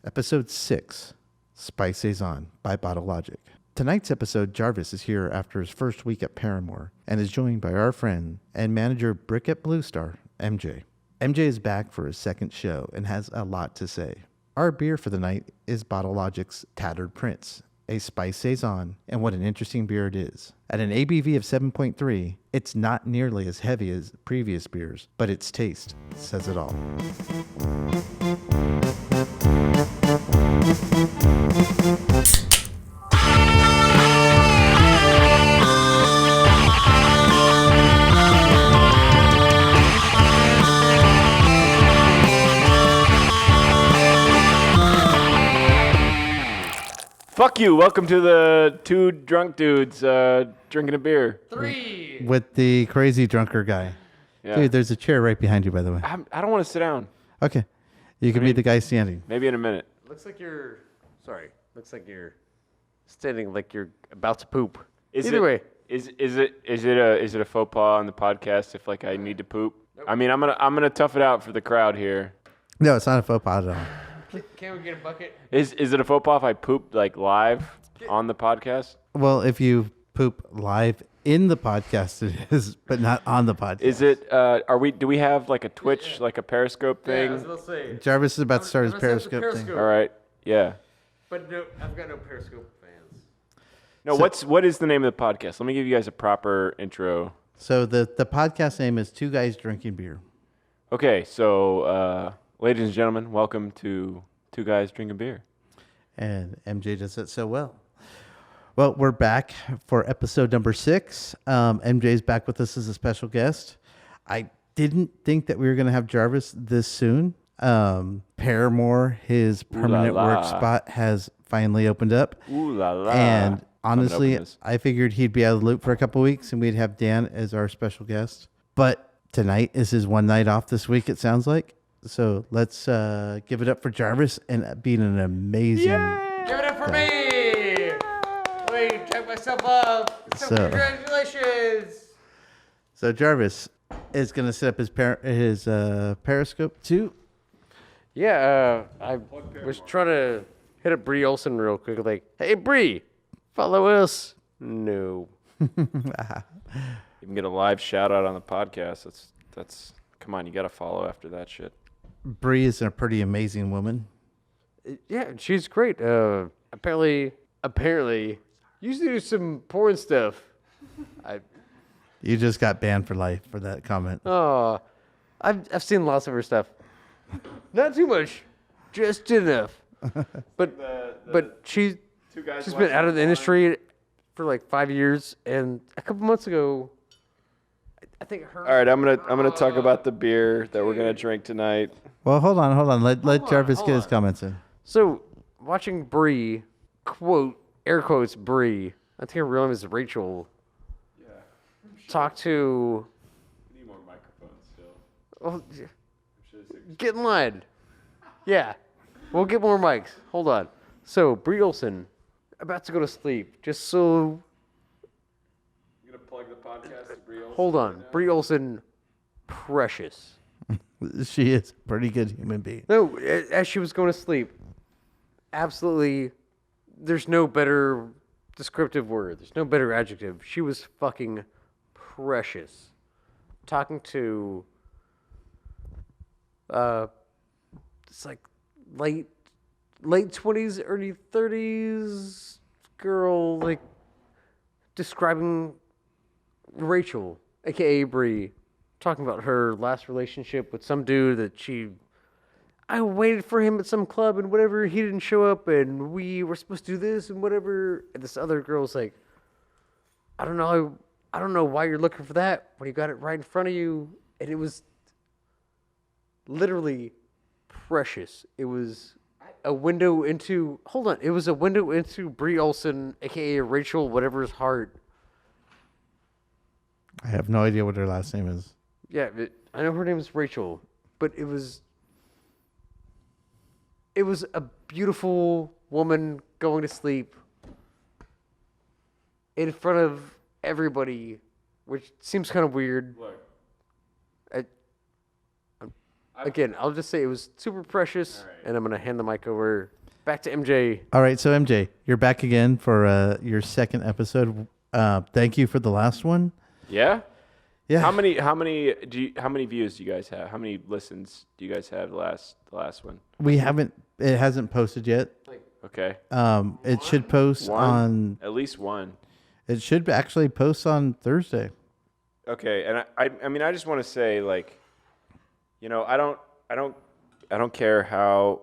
Episode 6, Spiced Saison by Bottle Logic. Tonight's episode, Jarvis is here after his first week at Paramore and is joined by our friend and manager Brick at Blue Star, MJ. MJ is back for his second show and has a lot to say. Our beer for the night is Bottle Logic's Tattered Prince, a Spiced Saison, and what an interesting beer it is. At an ABV of 7.3, it's not nearly as heavy as previous beers, but its taste says it all. Fuck you. Welcome to the two drunk dudes drinking a beer. 3. With the crazy drunker guy. Yeah. Dude, there's a chair right behind you, by the way. I don't want to sit down. Okay. You can be the guy standing. Maybe in a minute. Looks like you're standing like you're about to poop. Either way. Is it a faux pas on the podcast if I need to poop? Nope. I mean, I'm gonna tough it out for the crowd here. No, it's not a faux pas at all. Can we get a bucket? Is it a faux pas if I poop live on the podcast? Well, if you poop live in the podcast, it is, but not on the podcast. Is it? Do we have a Twitch, a Periscope thing? Yeah, I was about to say. Jarvis is about to start his Periscope thing. All right. Yeah. But no, I've got no Periscope fans. No. What is the name of the podcast? Let me give you guys a proper intro. So the podcast name is Two Guys Drinking Beer. Okay. So, ladies and gentlemen, welcome to Two Guys Drinking Beer. And MJ does it so well. Well, we're back for episode number 6. MJ's back with us as a special guest. I didn't think that we were going to have Jarvis this soon. Paramore, his permanent work spot, has finally opened up. Ooh la la. And honestly, I figured he'd be out of the loop for a couple weeks and we'd have Dan as our special guest. But tonight is his one night off this week, it sounds like. So let's give it up for Jarvis and being an amazing... Yay! Give it up for me! Wait, check myself up. So congratulations! So Jarvis is going to set up his Periscope too. Yeah, I was trying to hit up Bree Olsen real quick. Hey, Bree, follow us. No. You can get a live shout out on the podcast. That's come on, you got to follow after that shit. Bree is a pretty amazing woman. Yeah, she's great. Apparently, used to do some porn stuff. You just got banned for life for that comment. Oh, I've seen lots of her stuff. Not too much, just enough. But she's been out of the industry for 5 years, and a couple months ago, I think her. All right, I'm gonna talk about the beer that we're gonna drink tonight. Well, hold on. Let Jarvis get his comments in. So, watching Bree, air quotes Bree, I think her real name is Rachel. Yeah. Talk to. We need more microphones still. Oh, get in line. Yeah, we'll get more mics. Hold on. So, Bree Olsen, about to go to sleep, just so. You gonna plug the podcast to Bree Olsen? Hold on, Bree Olsen, precious. She is a pretty good human being. No, as she was going to sleep, absolutely, there's no better descriptive word. There's no better adjective. She was fucking precious. Talking to, it's late 20s, early 30s girl, describing Rachel, aka Bree. Talking about her last relationship with some dude that I waited for him at some club and whatever, he didn't show up and we were supposed to do this and whatever. And this other girl's like, I don't know why you're looking for that when you got it right in front of you. And it was literally precious. It was a window into, it was a window into Bree Olsen, aka Rachel, whatever's heart. I have no idea what her last name is. Yeah, I know her name is Rachel, but it was a beautiful woman going to sleep in front of everybody, which seems kind of weird. Look, Again, I'll just say it was super precious, and I'm gonna hand the mic over back to MJ. All right, so MJ, you're back again for your second episode. Thank you for the last one. Yeah. Yeah. How many views do you guys have? How many listens do you guys have the last one? We haven't. It hasn't posted yet. Okay. It should post on. At least one. It should actually post on Thursday. Okay, and I mean I just want to say, like, you know, I don't care how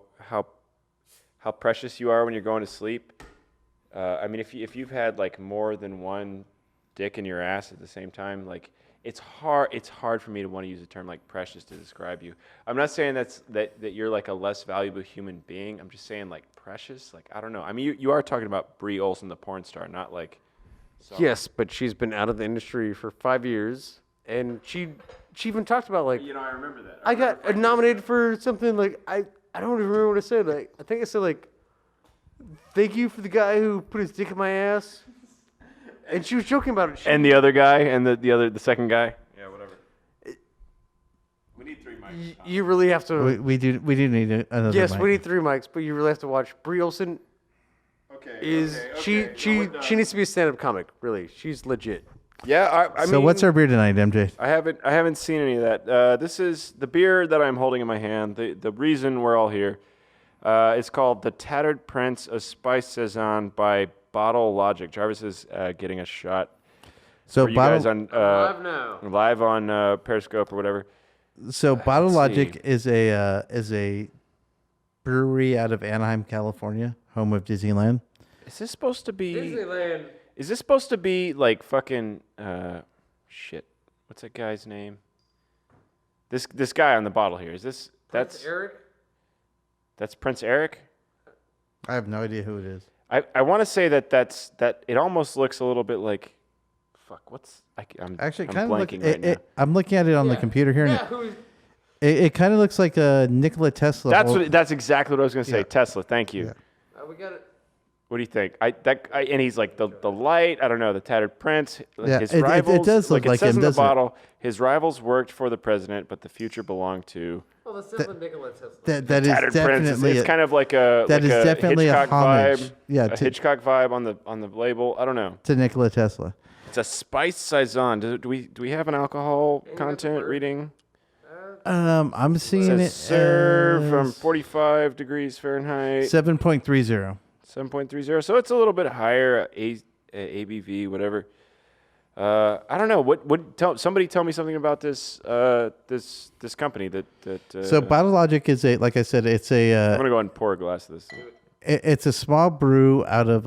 precious you are when you're going to sleep. I mean, if you've had like more than one dick in your ass at the same time, like, it's hard for me to want to use the term like precious to describe you. I'm not saying that you're like a less valuable human being. I'm just saying, like, precious. Like, I don't know. I mean, you are talking about Brie Olson, the porn star, not like. Yes, but she's been out of the industry for 5 years, and she even talked about, like, You know, I remember that. I got nominated for something, like, I don't even remember what I said. Like, I think I said, like, thank you for the guy who put his dick in my ass. And she was joking about it. And the other guy, and the second guy. Yeah, whatever. We need 3 mics. You really have to. We do need another. Yes, mic. we need 3 mics, but you really have to watch. Brie Olson she needs to be a stand-up comic. Really, she's legit. Yeah, I So mean, what's our beer tonight, MJ? I haven't seen any of that. This is the beer that I'm holding in my hand. The reason we're all here. It's called the Tattered Prince, a Spiced Saison by Bottle Logic. Jarvis is getting a shot. So for you guys on Live now. live on Periscope or whatever. So Bottle Let's Logic see. is a brewery out of Anaheim, California, home of Disneyland. Is this supposed to be? Disneyland. Is this supposed to be like fucking shit? What's that guy's name? This guy on the bottle here. Is this that's Eric? That's Prince Eric? I have no idea who it is. I want to say that it almost looks a little bit like I'm Actually, I'm kind of blanking right now. I'm looking at it on the computer here, and who's... it kind of looks like a Nikola Tesla. That's exactly what I was going to say. Yeah. Tesla. Thank you. Yeah. we got it. What do you think? And he's like the light. I don't know, the Tattered Prince. Yeah, his it rivals. does look it like says him, in the doesn't it? bottle. His rivals worked for the president, but the future belonged to Oh, that's definitely Nikola Tesla. that is Tattered Prince. definitely It's kind of like a that is definitely a Hitchcock homage. vibe. Yeah, a Hitchcock vibe on the label. I don't know. to Nikola Tesla. It's a spiced saison. Do we have an alcohol content reading? I'm seeing It it says serve from as 45 degrees Fahrenheit, 7.30. 7.30. So it's a little bit higher ABV, whatever. I don't know. Somebody tell me something about this company that. So Bottle Logic is like I said, it's I'm gonna go ahead and pour a glass of this. it's a small brew out of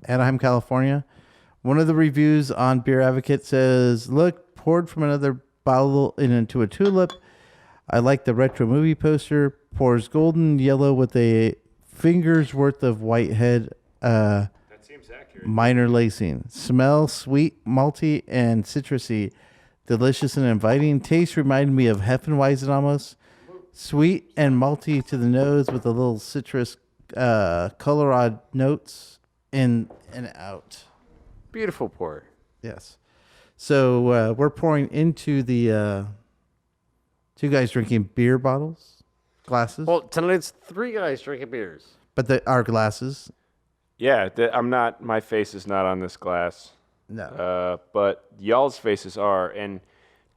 Anaheim, California. One of the reviews on Beer Advocate says, "Look, poured from another bottle into a tulip. I like the retro movie poster. Pours golden yellow with a finger's worth of white head. That seems accurate. Minor lacing. Smell sweet, malty, and citrusy. Delicious and inviting. Taste reminded me of Hefeweizen almost. Sweet and malty to the nose with a little citrus colorado notes in and out." Beautiful pour. Yes. So we're pouring into the two guys drinking beer glasses. Well, tonight it's 3 guys drinking beers. But our glasses. Yeah, I'm not. My face is not on this glass. No. But y'all's faces are, and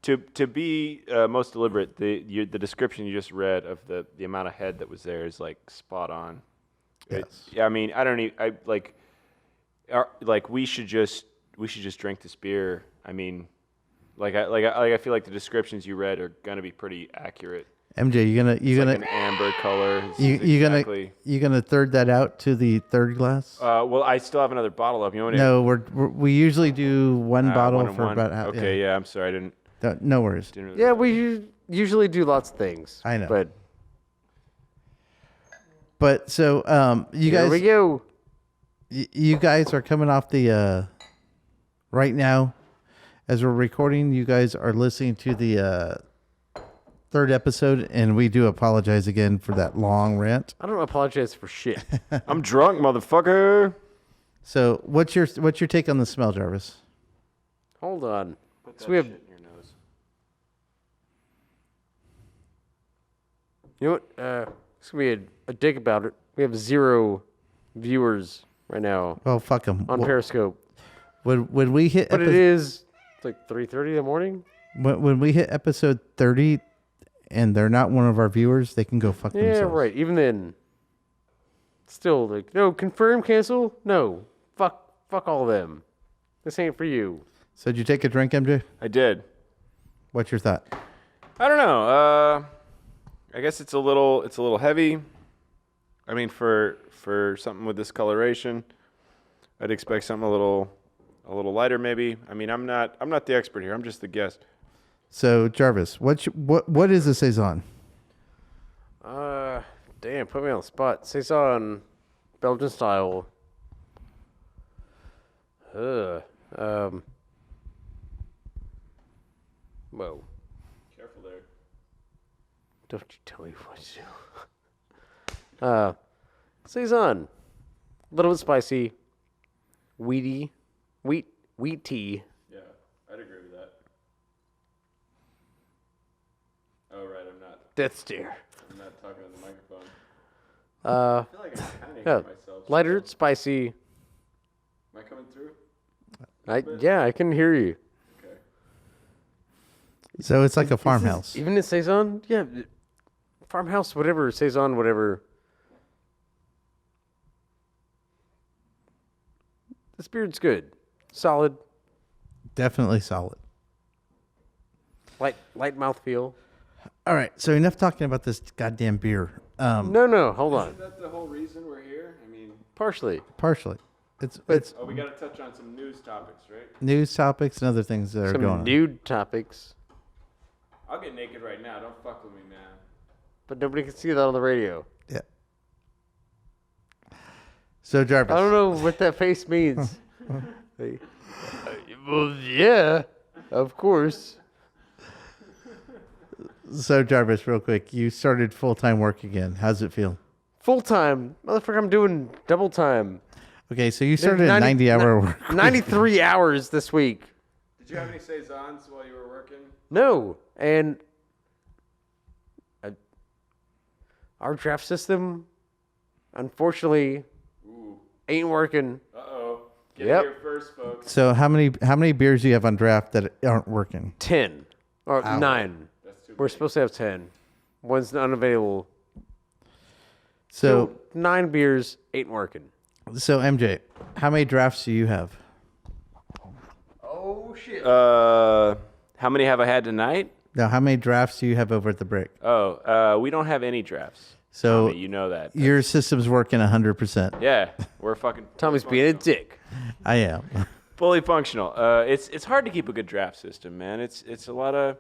to be most deliberate, the description you just read of the amount of head that was there is like spot on. Yes. I mean, I don't even. We should just drink this beer. I mean, I feel like the descriptions you read are gonna be pretty accurate. MJ, you Like an amber color. you gonna third that out to the third glass? Well, I still have another bottle of. You want No, we usually do one bottle one and for one. about half. Okay, yeah. I'm sorry, I didn't. No worries. Really Yeah, we usually do lots of things. I know. But So you here guys, we go. you guys are coming off the right now, as we're recording. You guys are listening to the third episode, and we do apologize again for that long rant. I don't apologize for shit. I'm drunk, motherfucker. So what's your take on the smell, Jarvis? Hold on. Put So we have shit in your nose. You know what? It's gonna be a dick about it. We have 0 viewers right now Well, fuck them. on Periscope, When we hit but it is like 3:30 in the morning. when we hit episode 30 and they're not one of our viewers, they can go fuck Yeah, themselves. right. Even then, still like no, confirm, cancel, no, fuck all of them. This ain't for you. So did you take a drink, MJ? I did. What's your thought? I don't know. I guess it's a little heavy. I mean, for something with this coloration, I'd expect something a little lighter, maybe. I mean, I'm not the expert here. I'm just the guest. So Jarvis, what is a saison? Damn, put me on the spot. Saison, Belgian style. Whoa. Careful there. Don't you tell me what to do. Saison. A little bit spicy. Wheat tea. Yeah, I'd agree with that. Oh right, Death stare. I'm not talking on the microphone. Uh, I feel like I'm kind of yeah, hearing myself. lighter, still. spicy. Am I coming through? I can hear you. Okay. So it's like a farmhouse. Even in Saison? Yeah. Farmhouse, whatever. Saison, whatever. This beard's good. Solid. Definitely solid. Light mouthfeel. All right. So enough talking about this goddamn beer. No, hold on. Isn't that the whole reason we're here? I mean, Partially. Partially. It's we got to touch on some news topics, right? news topics and other things that are going Some on. nude topics. I'll get naked right now. Don't fuck with me, man. But nobody can see that on the radio. Yeah. So Jarvis. I don't know what that face means. Well, yeah, of course. So Jarvis, real quick, you started full-time work again. How's it feel? Full time. Motherfucker, I'm doing double time. Okay, so you started a 90-hour work. 93 hours this week. Did you have any saisons while you were working? No. And our draft system, unfortunately, ain't working. Uh-oh. Get Yep. here first, folks. So how many beers do you have on draft that aren't working? 10 or 9. That's too We're big. supposed to have 10. One's unavailable. So 9 beers ain't working. MJ, how many drafts do you have? Oh, shit. How many have I had tonight? Now, how many drafts do you have over at the Brick? Oh, we don't have any drafts. So Tommy, you know that. your system's working 100%. Yeah, we're fucking. Tommy's being a dick. I am. Fully functional. It's hard to keep a good draft system, man. It's a lot of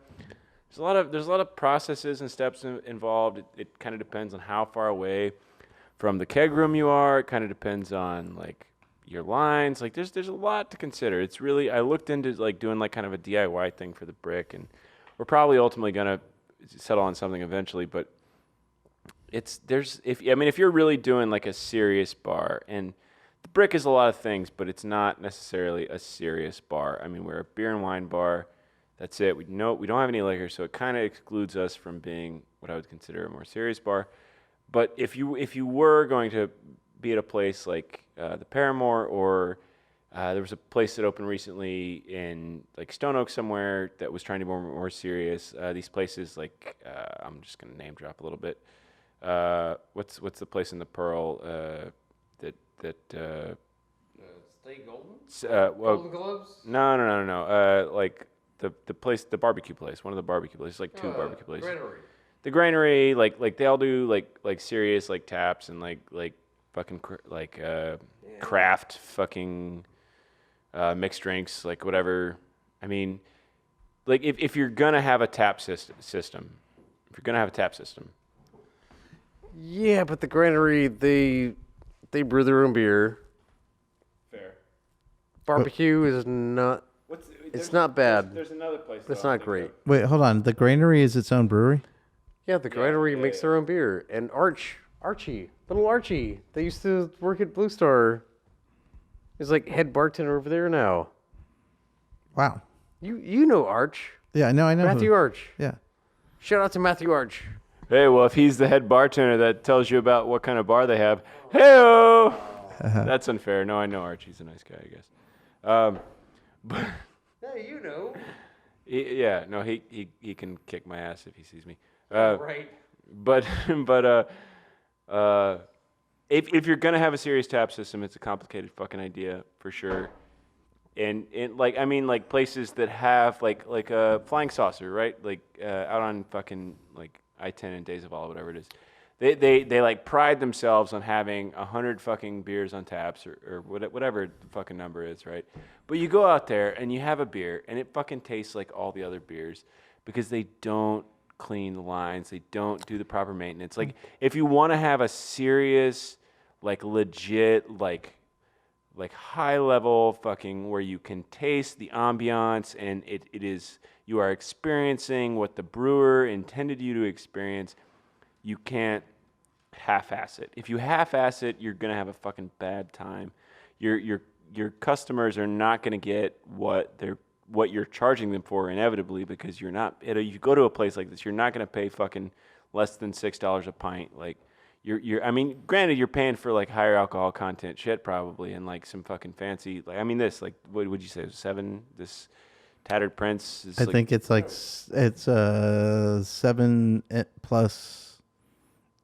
there's a lot of processes and steps involved. It kind of depends on how far away from the keg room you are. It kind of depends on like your lines. Like there's a lot to consider. It's really I looked into like doing like kind of a DIY thing for the Brick, and we're probably ultimately gonna settle on something eventually. But if you're really doing like a serious bar, and the Brick is a lot of things, but it's not necessarily a serious bar. I mean, we're a beer and wine bar. That's it. We don't have any liquor, so it kind of excludes us from being what I would consider a more serious bar. But if you were going to be at a place like the Paramore, or there was a place that opened recently in like Stone Oak somewhere that was trying to be more serious. These places like I'm just gonna name drop a little bit. What's the place in the Pearl that Stay golden? well, Gloves? no. Like the place, the barbecue place, one of the barbecue places, like two barbecue places. Granary. The Granary, like they all do like serious like taps and like fucking craft fucking mixed drinks, like whatever. I mean, like if you're gonna have a tap system, Yeah, but the Granary, they brew their own beer. fair. Barbecue is not. It's not bad. There's another place. But it's though, I'm not thinking great. of. Wait, hold on. The Granary is its own brewery? Yeah, the Granary makes their own beer. And little Archie, they used to work at Blue Star. He's like head bartender over there now. Wow. You know Arch. Yeah, I know. Matthew Arch. Yeah. Shout out to Matthew Arch. Hey, well, if he's the head bartender that tells you about what kind of bar they have, hey-o! That's unfair. No, I know Archie's a nice guy, I guess. But Hey, you know. he can kick my ass if he sees me. Right. But if you're gonna have a serious tap system, it's a complicated fucking idea for sure. And like I mean like places that have like a flying saucer, right? Like out on fucking like I-10 and Days of All, whatever it is. They like pride themselves on having 100 fucking beers on taps or whatever the fucking number is, right? But you go out there and you have a beer and it fucking tastes like all the other beers because they don't clean the lines, they don't do the proper maintenance. Like if you want to have a serious, like legit, like high level fucking where you can taste the ambiance and it is you are experiencing what the brewer intended you to experience, you can't half-ass it. If you half-ass it, you're gonna have a fucking bad time. Your customers are not gonna get what you're charging them for inevitably because you're not. You go to a place like this, you're not gonna pay fucking less than $6 a pint. Like I mean, granted, you're paying for like higher alcohol content shit probably and like some fucking fancy. Like I mean, this like what would you say? 7. This Tattered Prince is. I think it's like it's 7 plus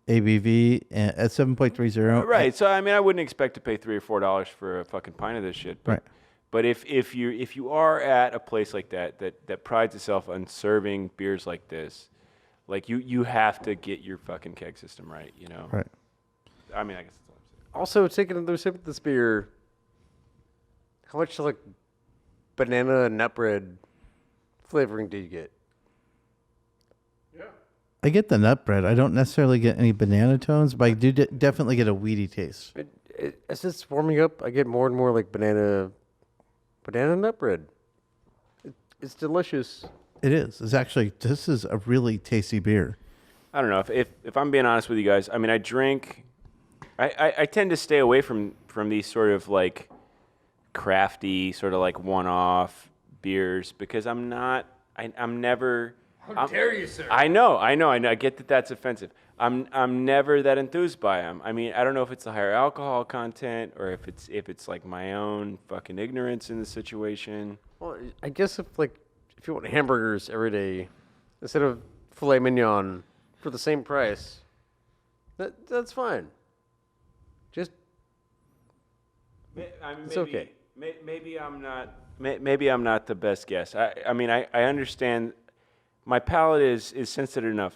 ABV and at 7.30. Right. So I mean, I wouldn't expect to pay $3 or $4 for a fucking pint of this shit. But, Right. But if you are at a place like that prides itself on serving beers like this, like you have to get your fucking keg system right. You know. Right. I mean, I guess that's what I'm saying. Also, taking another sip of this beer, how much like banana and nut bread flavoring do you get? I get the nut bread. I don't necessarily get any banana tones, but I do definitely get a weedy taste. As it's warming up, I get more and more like banana nut bread. It's delicious. It is. This is a really tasty beer. I don't know if I'm being honest with you guys. I mean, I tend to stay away from these sort of like crafty, sort of like one-off beers because I'm never. How dare you, sir? I know. I get that that's offensive. I'm never that enthused by them. I mean, I don't know if it's the higher alcohol content or if it's like my own fucking ignorance in the situation. Well, I guess if you want hamburgers every day instead of filet mignon for the same price, that's fine. Just it's okay. Maybe I'm not. Maybe I'm not the best guess. I mean, I understand. My palate is sensitive enough.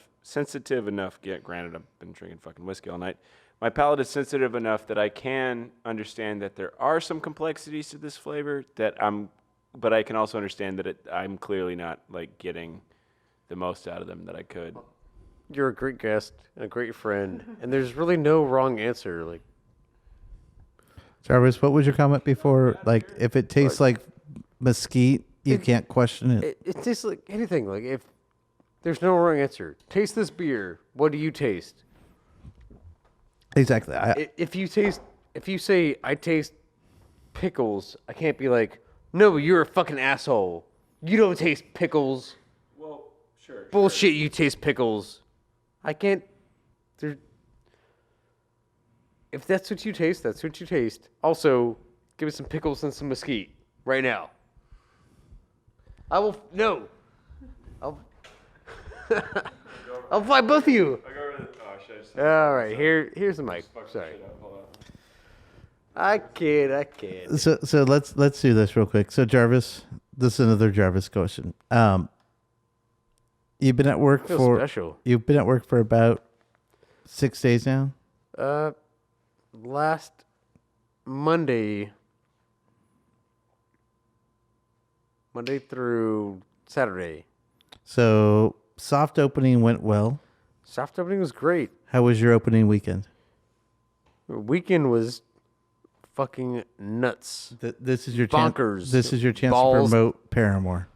Yeah, granted, I've been drinking fucking whiskey all night. My palate is sensitive enough that I can understand that there are some complexities to this flavor but I can also understand that I'm clearly not like getting the most out of them that I could. You're a great guest and a great friend, and there's really no wrong answer. Like, Jarvis, what was your comment before? Like, if it tastes like mesquite, you can't question it. it tastes like anything. Like, if there's no wrong answer, taste this beer. What do you taste? Exactly. If you say I taste pickles, I can't be like, no, you're a fucking asshole. You don't taste pickles. Well, sure. Bullshit, you taste pickles. I can't. If that's what you taste, that's what you taste. Also, give me some pickles and some mesquite right now. I will. No. I'll buy both of you. All right, here's the mic. Sorry. I kid. So let's do this real quick. So Jarvis, this is another Jarvis question. You've been at work You've been at work for about 6 days now. Last Monday through Saturday. So soft opening went well. Soft opening was great. How was your opening weekend? Weekend was fucking nuts. This is your bonkers. This is your chance Balls. to promote Paramore.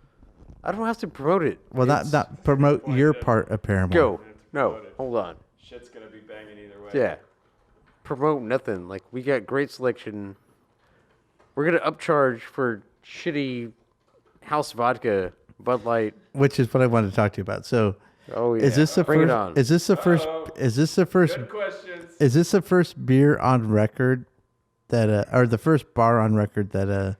I don't have to promote it. Well, not promote your part of Paramore. Go. No, hold on. Shit's gonna be banging either way. Yeah. Promote nothing. Like, we got great selection. We're gonna upcharge for shitty house vodka, Bud Light. Which is what I wanted to talk to you about. So Oh yeah. Is this the Bring it first? on. Is this the first? Is this the first? Good questions. Is this the first beer on record that, or the first bar on record that,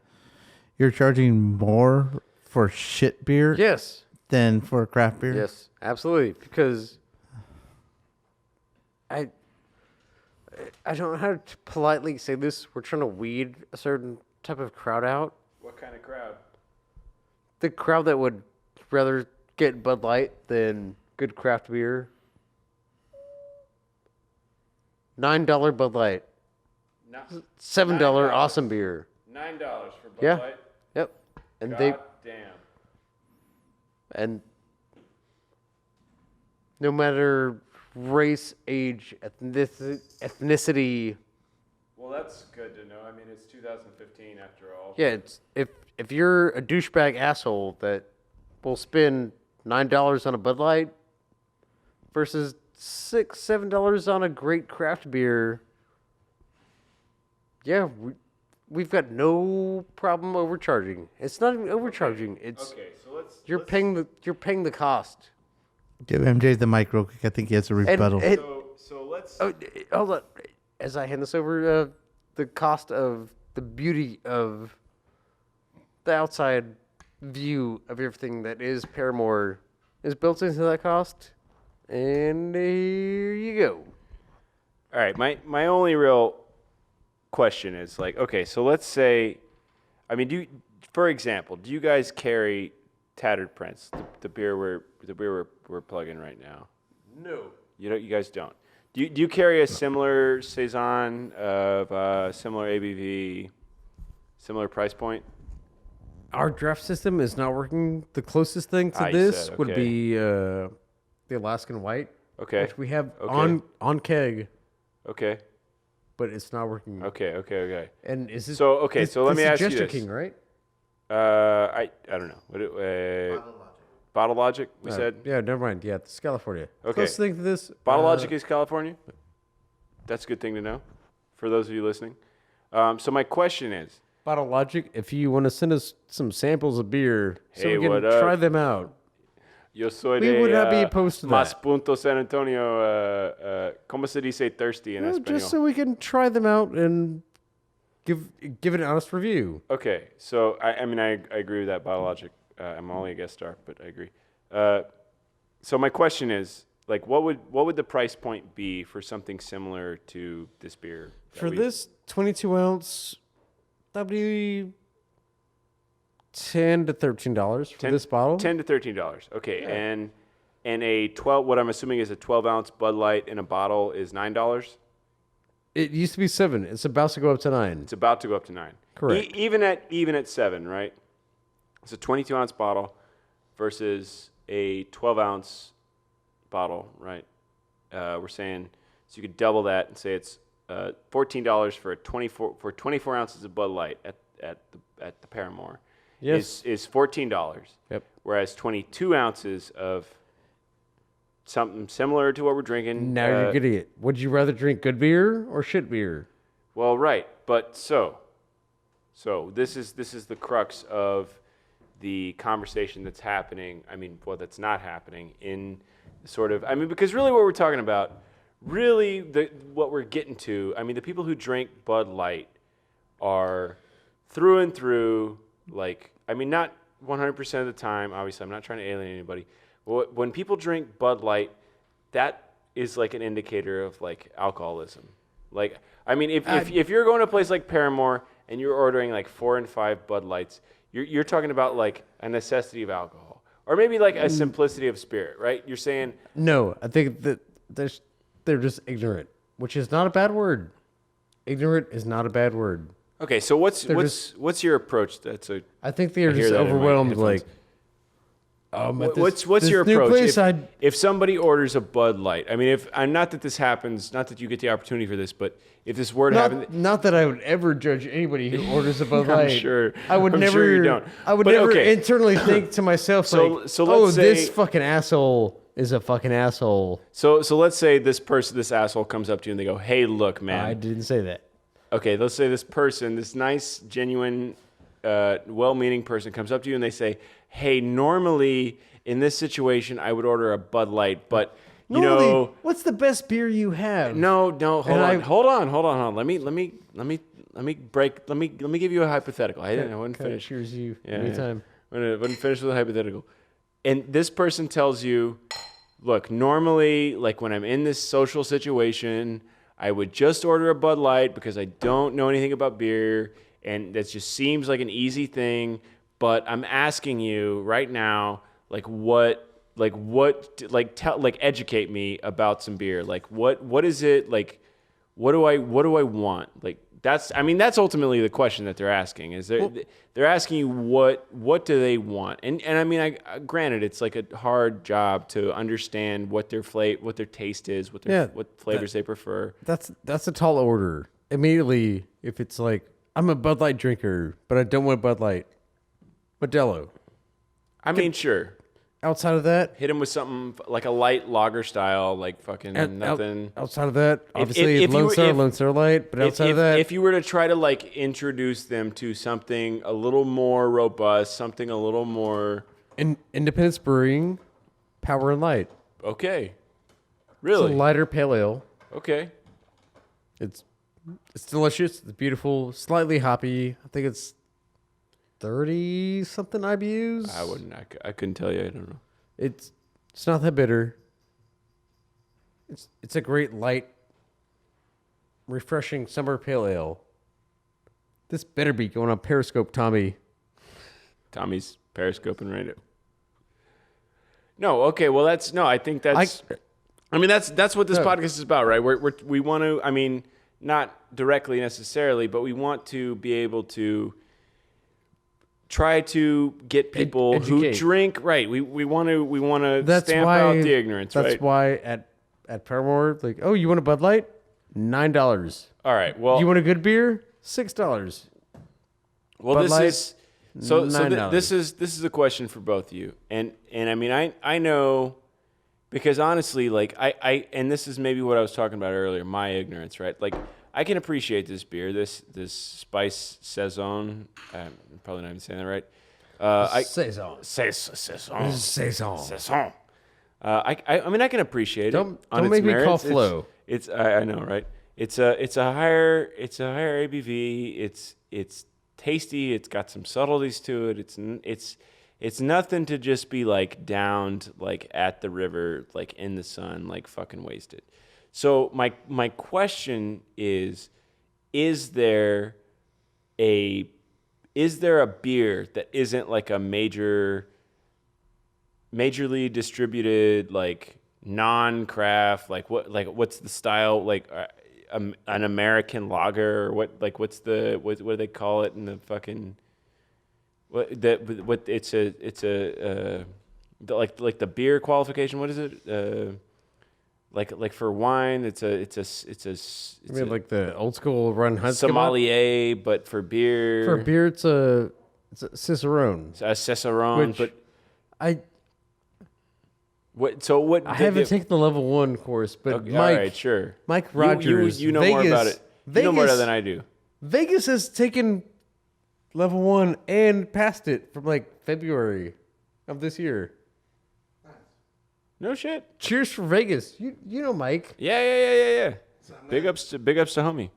you're charging more for shit beer Yes. than for craft beer? Yes. Absolutely. Because I don't know how to politely say this. We're trying to weed a certain type of crowd out. What kind of crowd? The crowd that would rather get Bud Light than good craft beer. $9 Bud Light. No, $7 $9. awesome beer. $9 for Bud Yeah. Light. Yep. And God damn. and no matter race, age, ethnicity. Well, that's good to know. I mean, it's 2015 after all. Yeah, it's if you're a douchebag asshole that will spend $9 on a Bud Light versus $7 on a great craft beer. Yeah, we've got no problem overcharging. It's not even overcharging. It's Okay, so let's. you're paying the cost. Give MJ the mic real quick. I think he has a rebuttal. So let's. Oh, hold on. As I hand this over, the cost of the beauty of the outside view of everything that is Paramore is built into that cost. And here you go. All right, my only real question is like, okay, so let's say, I mean, for example, do you guys carry Tattered Prince, the beer we're plugging right now? No. You guys don't. Do you carry a similar saison of similar ABV, similar price point? Our draft system is not working. The closest thing to You this said, would okay. be the Alaskan White, Okay. which we have Okay. on keg, Okay. but it's not working. Okay. And is this So okay, this- so let this me is ask you Jester this. King, right? I don't know. Bottle Logic, we said. Yeah, never mind. Yeah, it's California. Okay. Closest thing to this. Bottle Logic is California. That's a good thing to know for those of you listening. So my question is, Bottle Logic. If you want to send us some samples of beer, so Hey, we can what up? try them out. yo soy We de would not be opposed to Mas that. Punto San Antonio. ¿Cómo se dice thirsty in Well, español? just so we can try them out and give it an honest review. Okay, so I mean I agree with that. Bottle Logic. I'm only a guest star, but I agree. So my question is, like, what would the price point be for something similar to this beer? that For we- this 22 ounce, that'd be $10 to $13 for this bottle. $10 to $13. Okay, and a 12, what I'm assuming is a 12-ounce Bud Light in a bottle is $9. It used to be $7. It's about to go up to $9. It's about to go up to $9. Correct. Even at $7, right? It's a 22-ounce bottle versus a 12-ounce bottle, right? We're saying so you could double that and say it's $14 for 24 ounces of Bud Light at the Paramore. Yes. Is $14. Yep. Whereas 22 ounces of something similar to what we're drinking. Now you're getting it. Would you rather drink good beer or shit beer? Well, right, but so this is the crux of the conversation that's happening. I mean, well, that's not happening in sort of. I mean, because really, what we're talking about, really, what we're getting to. I mean, the people who drink Bud Light are through and through. Like, I mean, not 100% of the time. Obviously, I'm not trying to alienate anybody. But when people drink Bud Light, that is like an indicator of like alcoholism. Like, I mean, if you're going to a place like Paramore and you're ordering like 4 and 5 Bud Lights, you're talking about like a necessity of alcohol, or maybe like a simplicity of spirit, right? You're saying No, I think that they're just ignorant, which is not a bad word. Ignorant is not a bad word. okay. So what's your approach? I think they're I hear just that in my overwhelmed. headphones. Like, What's your new approach? place, If somebody orders a Bud Light, I mean, if I'm not that this happens, not that you get the opportunity for this, but if this were to happen, not that I would ever judge anybody who orders a Bud I'm Light. sure- I would I'm never. sure you don't. I would But never okay. internally think to myself, So- like, so let's "Oh, this say- fucking asshole is a fucking asshole." so let's say this asshole comes up to you and they go, "Hey, look, man." I didn't say that. Okay, let's say this person, this nice, genuine well-meaning person comes up to you and they say, "Hey, normally in this situation, I would order a Bud Light, but you know, what's the best beer you have? no, hold on. Let me give you a hypothetical. I wouldn't finish. Cheers you Yeah, anytime. I wouldn't finish with a hypothetical. And this person tells you, look, normally, like when I'm in this social situation, I would just order a Bud Light because I don't know anything about beer, and that just seems like an easy thing. But I'm asking you right now, educate me about some beer. Like, what is it? Like, what do I want? Like, that's ultimately the question that they're asking. Is they're asking you what do they want? And I mean, granted, it's like a hard job to understand what their taste is, what flavors they prefer. That's a tall order. Immediately, if it's like, I'm a Bud Light drinker, but I don't want Bud Light. Modelo. I mean, sure. Outside of that, Hit him with something like a light lager style, like fucking nothing. Outside of that, obviously Lone Star Light. But outside of that, if you were to try to like introduce them to something a little more robust, something a little more Independence Brewing, Power and Light. Okay, It's really a lighter pale ale. okay. It's delicious. It's beautiful. Slightly hoppy. I think it's 30 something IBUs. I couldn't tell you. I don't know. It's not that bitter. It's a great light, refreshing summer pale ale. This better be going on Periscope, Tommy. Tommy's periscoping right now. No, okay. Well, I think that's. I mean, that's what this podcast is about, right? We want to. I mean, not directly necessarily, but we want to be able to try to get people who drink right. We want to stamp out the ignorance. That's why at Paramore, like, oh, you want a Bud Light? $9. All right. Well, you want a good beer? $6. Well, Bud this Light, is this is a question for both of you, and I mean I know, because honestly, like I and this is maybe what I was talking about earlier, my ignorance, right? Like, I can appreciate this beer, this Spiced Saison. I'm probably not even saying that right. Saison. Saison. I mean, I can appreciate it. Don't on make its me merits. call Flo. It's I know, right? It's a higher ABV. It's tasty. It's got some subtleties to it. It's nothing to just be like downed like at the river, like in the sun, like fucking wasted. So my question is there a beer that isn't like a majorly distributed, like non-craft, what's the style, like an American lager, or what do they call it in the fucking it's like the beer qualification, what is it, like for wine, it's like the old school run Hunt sommelier, but for beer. For beer, it's a Cicerone. A Cicerone, which I haven't taken the level 1 course, but okay, Mike, all right, sure. Mike Rogers, you know Vegas, more about it. You know more than I do. Vegas has taken level 1 and passed it from like February of this year. No shit. Cheers for Vegas. You know Mike. Yeah. Big ups to homie.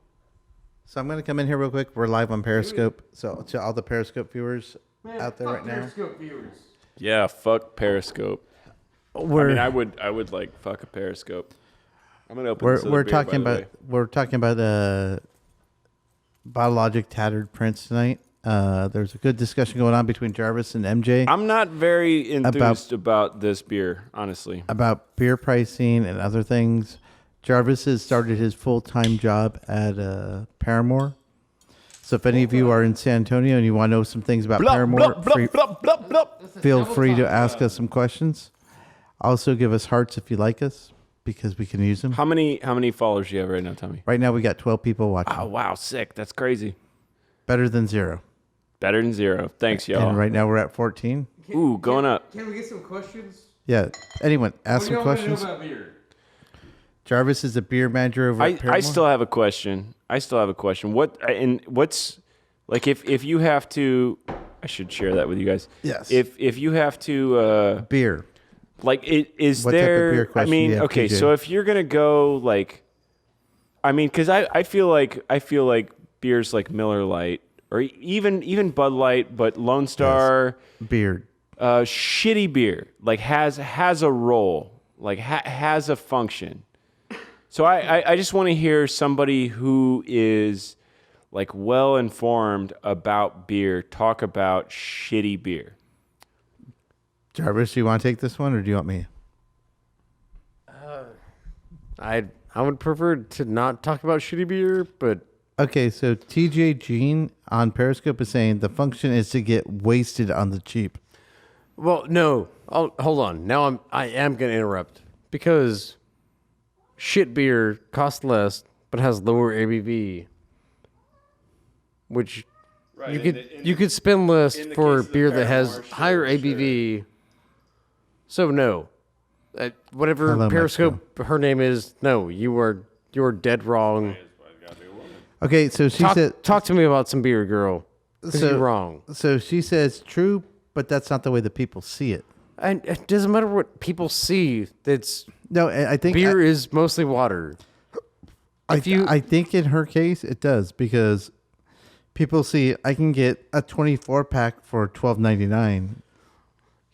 So I'm going to come in here real quick. We're live on Periscope. So to all the Periscope viewers out there right now. Periscope viewers. Yeah, fuck Periscope. I mean, I would like fuck a Periscope. I'm gonna open. We're talking about Bottle Logic Tattered Prince tonight. There's a good discussion going on between Jarvis and MJ. I'm not very enthused about this beer, honestly. About beer pricing and other things. Jarvis has started his full-time job at Paramore. So if any of you are in San Antonio and you want to know some things about Paramore, feel free to ask us some questions. Also, give us hearts if you like us, because we can use them. How many followers do you have right now, Tommy? Right now, we got 12 people watching. Oh, wow. Sick. That's crazy. Better than 0. Better than 0. Thanks, y'all. And right now, we're at 14. Ooh, going up. Can we get some questions? Yeah. Anyone, ask some questions. What do you know about beer? Jarvis is a beer manager over at Paramore. I still have a question. What's Like if you have to, I should share that with you guys. Yes. If you have to, Beer. like, is What type of there? beer I question do you mean, have, okay, TJ? so if you're gonna go like, I mean, because I feel like beers like Miller Lite or even Bud Light, but Lone Star, Beer. shitty beer like has a role, like has a function. So I just want to hear somebody who is like well informed about beer talk about shitty beer. Jarvis, do you want to take this one or do you want me? I would prefer to not talk about shitty beer, but Okay, so TJ Jean on Periscope is saying the function is to get wasted on the cheap. well, no. Hold on. Now I am gonna interrupt because shit beer costs less but has lower ABV, which Right, you could spend less in the for case of the beer that has Paramore, sure, higher ABV. So no, whatever Hello, Periscope her name is, no, you're dead wrong. Okay, so she said Talk to me about some beer, girl. 'Cause So- you're wrong. so she says true, but that's not the way the people see it. And it doesn't matter what people see. That's No, I think beer is mostly water. I think in her case it does because people see I can get a 24 pack for $12.99.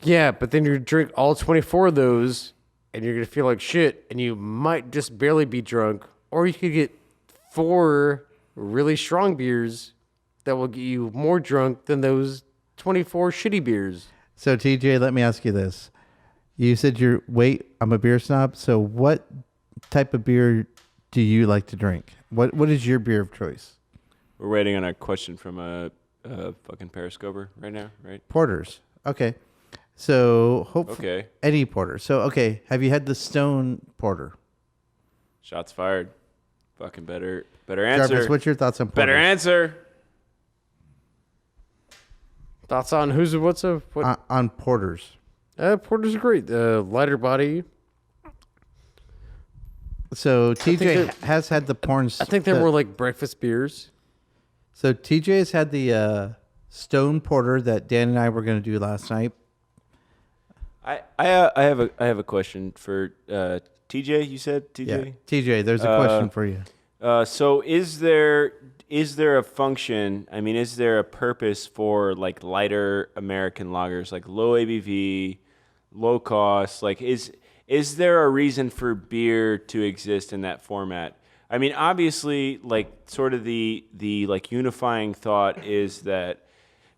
Yeah, but then you drink all 24 of those, and you're gonna feel like shit, and you might just barely be drunk, or you could get 4 really strong beers that will get you more drunk than those 24 shitty beers. So TJ, let me ask you this: you said I'm a beer snob. So what type of beer do you like to drink? What is your beer of choice? We're waiting on a question from a fucking Periscoper right now, right? Porters. Okay. So hopefully Okay. any porter. So okay, have you had the Stone Porter? Shots fired. Fucking better answer. Jarvis, what's your thoughts on porters? Better answer. Thoughts on what's a what? On porters. Porters are great. Lighter body. So TJ they're- has had the porn. I think they're more like breakfast beers. So TJ has had the Stone Porter that Dan and I were going to do last night. I have a question for TJ. You said TJ. Yeah, TJ, there's a question for you. So is there a function? I mean, is there a purpose for like lighter American lagers, like low ABV, low cost? Like, is there a reason for beer to exist in that format? I mean, obviously, like sort of the like unifying thought is that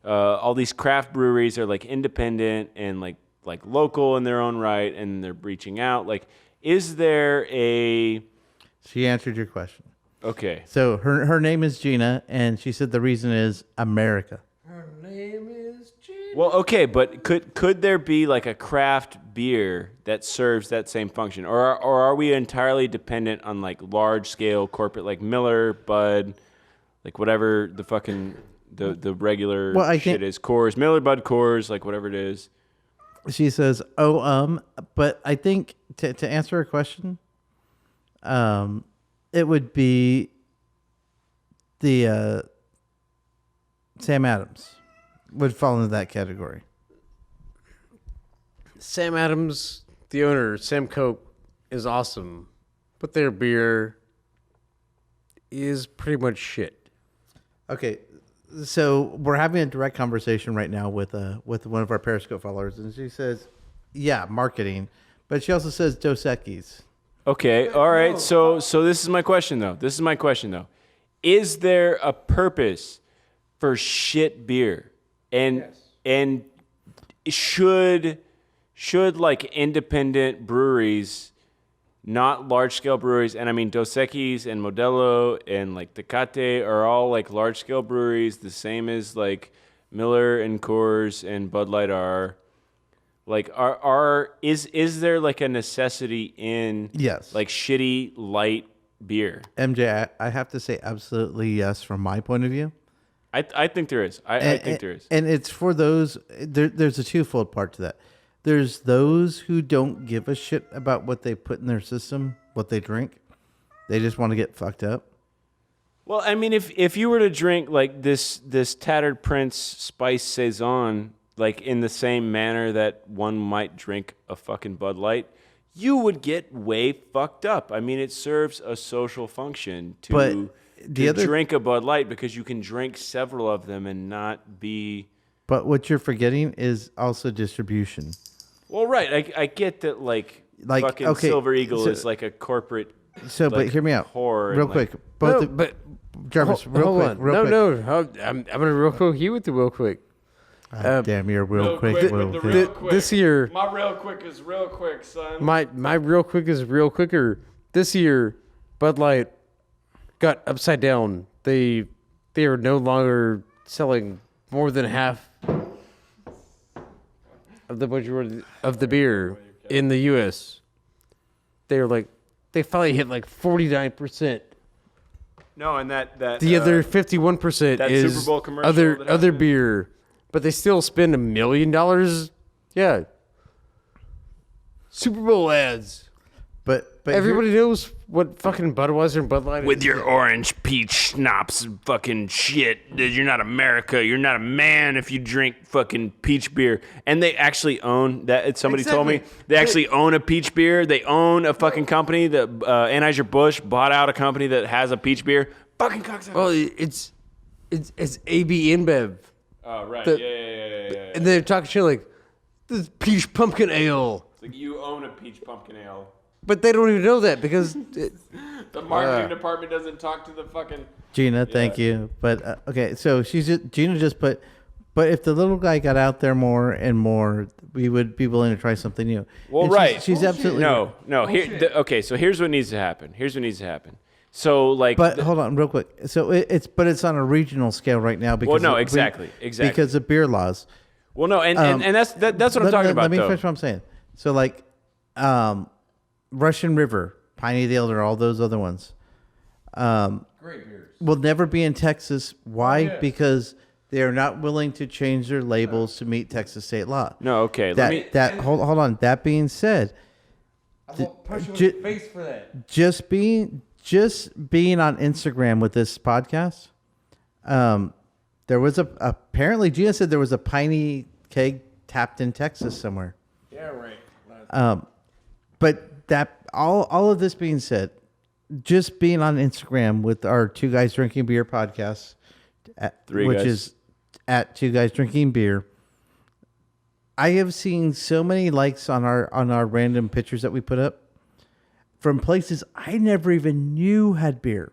all these craft breweries are like independent and like local in their own right, and they're reaching out. Like, is there a She answered your question. okay? So her name is Gina, and she said the reason is America. Her name is Gina. Well, okay, but could there be like a craft beer that serves that same function, or are we entirely dependent on like large scale corporate like Miller, Bud, like whatever the fucking the regular Well, I shit think- is, Coors, Miller, Bud, Coors, like whatever it is. She says, but I think to answer her question, it would be the Sam Adams would fall into that category. Sam Adams, the owner, Sam Coke, is awesome, but their beer is pretty much shit. Okay, so we're having a direct conversation right now with one of our Periscope followers, and she says, "Yeah, marketing," but she also says Dos Equis. Okay, all right. So this is my question though. Is there a purpose for shit beer? And should like independent breweries, not large scale breweries, and I mean Dos Equis and Modelo and like Tecate are all like large scale breweries, the same as like Miller and Coors and Bud Light are. Like, is there like a necessity in Yes. like shitty light beer? MJ, I have to say absolutely yes from my point of view. I think there is. I think there is. And it's for those, there's a twofold part to that. There's those who don't give a shit about what they put in their system, what they drink. They just want to get fucked up. Well, I mean, if you were to drink like this Tattered Prince Spiced Saison, like in the same manner that one might drink a fucking Bud Light, you would get way fucked up. I mean, it serves a social function to drink a Bud Light because you can drink several of them and not be. But what you're forgetting is also distribution. Well, right. I get that, like fucking Silver Eagle is like a corporate. So, but hear me out, real quick. Jarvis, hold on. I'm gonna real quick you with the real quick. Damn, you're real quick. This year, my real quick is real quick, son. My real quick is real quicker. This year, Bud Light got upside down. They are no longer selling more than half of the majority of the beer in the U.S. They finally hit like 49%. No, and that the other 51% is Super Bowl commercial other beer, but they still spend $1 million. Yeah, Super Bowl ads. But everybody knows what fucking Budweiser and Bud Light with is. your orange peach schnapps, fucking shit. You're not America. You're not a man if you drink fucking peach beer. And they actually own that. Somebody told me they actually own a peach beer. They own a fucking company that Anheuser-Busch bought out a company that has a peach beer. Fucking cocksucker. Well, it's AB InBev. Oh right, yeah. And they're talking shit like this peach pumpkin ale. It's like you own a peach pumpkin ale. But they don't even know that because the marketing department doesn't talk to the fucking Gina. Thank you. But okay, so Gina just put. But if the little guy got out there more and more, we would be willing to try something new. Well, and right. She's absolutely no. Okay, so here's what needs to happen. So like, but hold on, real quick. So it's on a regional scale right now because exactly because of beer laws. Well, no, and that's what I'm talking about. Let me finish what I'm saying. So like, Russian River, Piney the Elder, all those other ones, great beers will never be in Texas. Why? Because they are not willing to change their labels to meet Texas state law. No, okay. Hold on. That being said, I won't punch you in the face for that. Just being on Instagram with this podcast, there was apparently Gina said there was a Piney keg tapped in Texas somewhere. Yeah, right. But that all of this being said, just being on Instagram with our Two Guys Drinking Beer podcast, which is at Two Guys Drinking Beer, I have seen so many likes on our random pictures that we put up from places I never even knew had beer.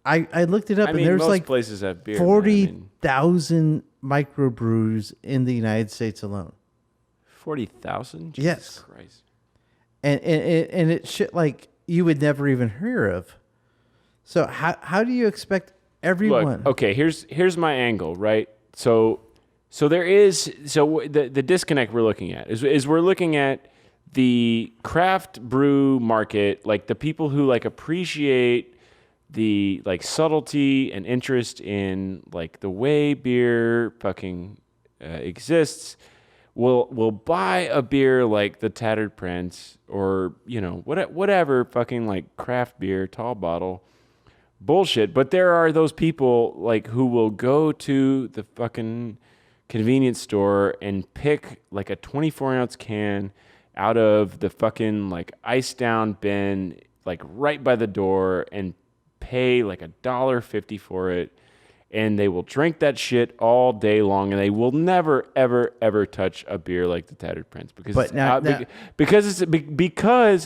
I looked it up, and there's most like places have beer. 40,000 microbrews in the United States alone. 40,000? Yes. Christ. And it's shit like you would never even hear of. So how do you expect everyone? Look, okay, here's my angle, right? So there is the disconnect we're looking at is we're looking at the craft brew market, like the people who like appreciate the like subtlety and interest in like the way beer fucking exists. Will buy a beer like the Tattered Prince or, whatever fucking like craft beer, tall bottle bullshit. But there are those people like who will go to the fucking convenience store and pick like a 24-ounce can out of the fucking like ice down bin, like right by the door, and pay like $1.50 for it. And they will drink that shit all day long, and they will never, ever, ever touch a beer like the Tattered Prince because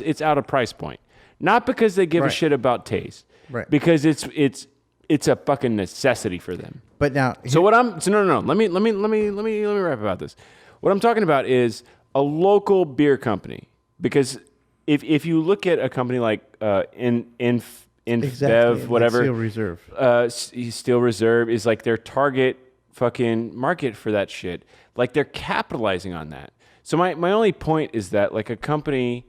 it's out of price point, not because they give a shit about taste, right? Because it's a fucking necessity for them. But now, no. Let me rap about this. What I'm talking about is a local beer company, because if you look at a company like Bev, whatever. Steel Reserve. Steel Reserve is like their target fucking market for that shit. Like they're capitalizing on that. So my only point is that like a company,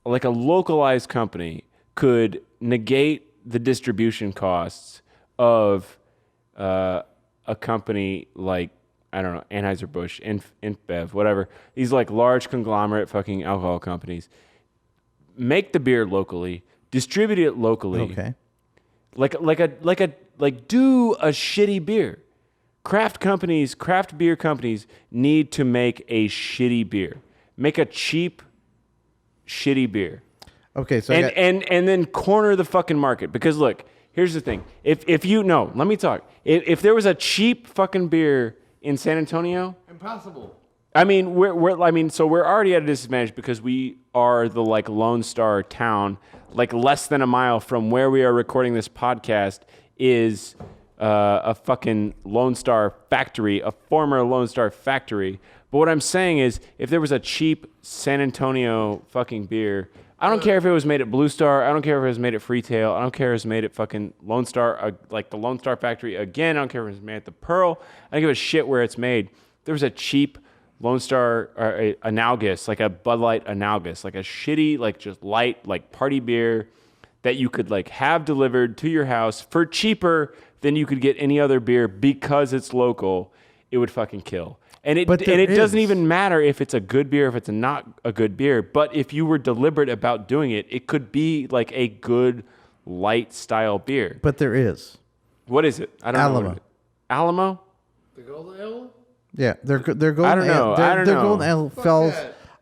like a localized company, could negate the distribution costs of a company like, I don't know, Anheuser-Busch, InBev, whatever. These like large conglomerate fucking alcohol companies make the beer locally, distribute it locally. Okay. Like do a shitty beer. Craft beer companies need to make a shitty beer. Make a cheap, shitty beer. Okay, so and then corner the fucking market. Because look, here's the thing. Let me talk. If there was a cheap fucking beer in San Antonio, Impossible. I mean, so we're already at a disadvantage because we are the like Lone Star town, like less than a mile from where we are recording this podcast is a fucking Lone Star factory, a former Lone Star factory. But what I'm saying is, if there was a cheap San Antonio fucking beer, I don't care if it was made at Blue Star. I don't care if it was made at Freetail. I don't care if it was made at fucking Lone Star, like the Lone Star factory. Again, I don't care if it was made at the Pearl. I don't give a shit where it's made. There was a cheap Lone Star or analogous, like a Bud Light analogous, like a shitty, like just light, like party beer that you could like have delivered to your house for cheaper than you could get any other beer because it's local. It would fucking kill. And it doesn't even matter if it's a good beer, if it's not a good beer. But if you were deliberate about doing it, it could be like a good light style beer. But there is. What is it? I don't know. What it is. Alamo? The Golden Ale? Yeah, they're golden. I don't know. Their golden ale falls.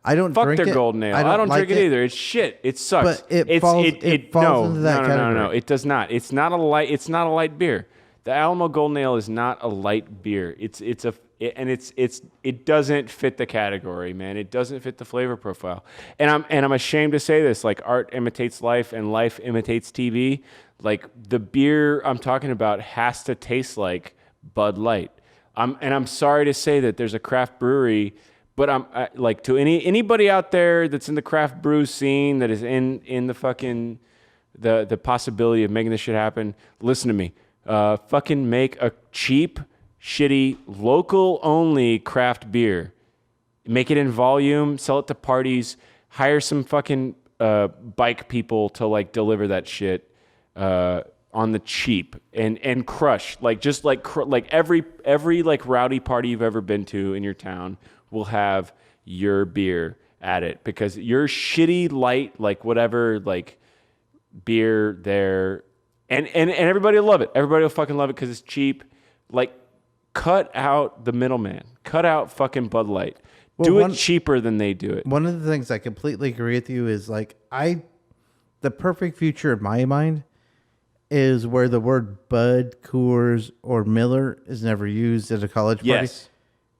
I don't Fuck drink their it. golden ale. I don't drink it either. It's shit. It sucks. But it falls into that category. No. It does not. It's not a light beer. The Alamo Golden Ale is not a light beer. It doesn't fit the category, man. It doesn't fit the flavor profile. And I'm ashamed to say this. Like art imitates life and life imitates TV. Like the beer I'm talking about has to taste like Bud Light. I'm sorry to say that there's a craft brewery, but I'm like to anybody out there that's in the craft brew scene that is in the fucking the possibility of making this shit happen. Listen to me. Fucking make a cheap, shitty, local-only craft beer. Make it in volume, sell it to parties, hire some fucking bike people to like deliver that shit on the cheap and crush. Like just like every like rowdy party you've ever been to in your town will have your beer at it because your shitty light like whatever like beer there. And everybody will love it. Everybody will fucking love it because it's cheap. Like, cut out the middleman. Cut out fucking Bud Light. Do it cheaper than they do it. One of the things I completely agree with you is like the perfect future in my mind is where the word Bud, Coors, or Miller is never used at a college party. Yes.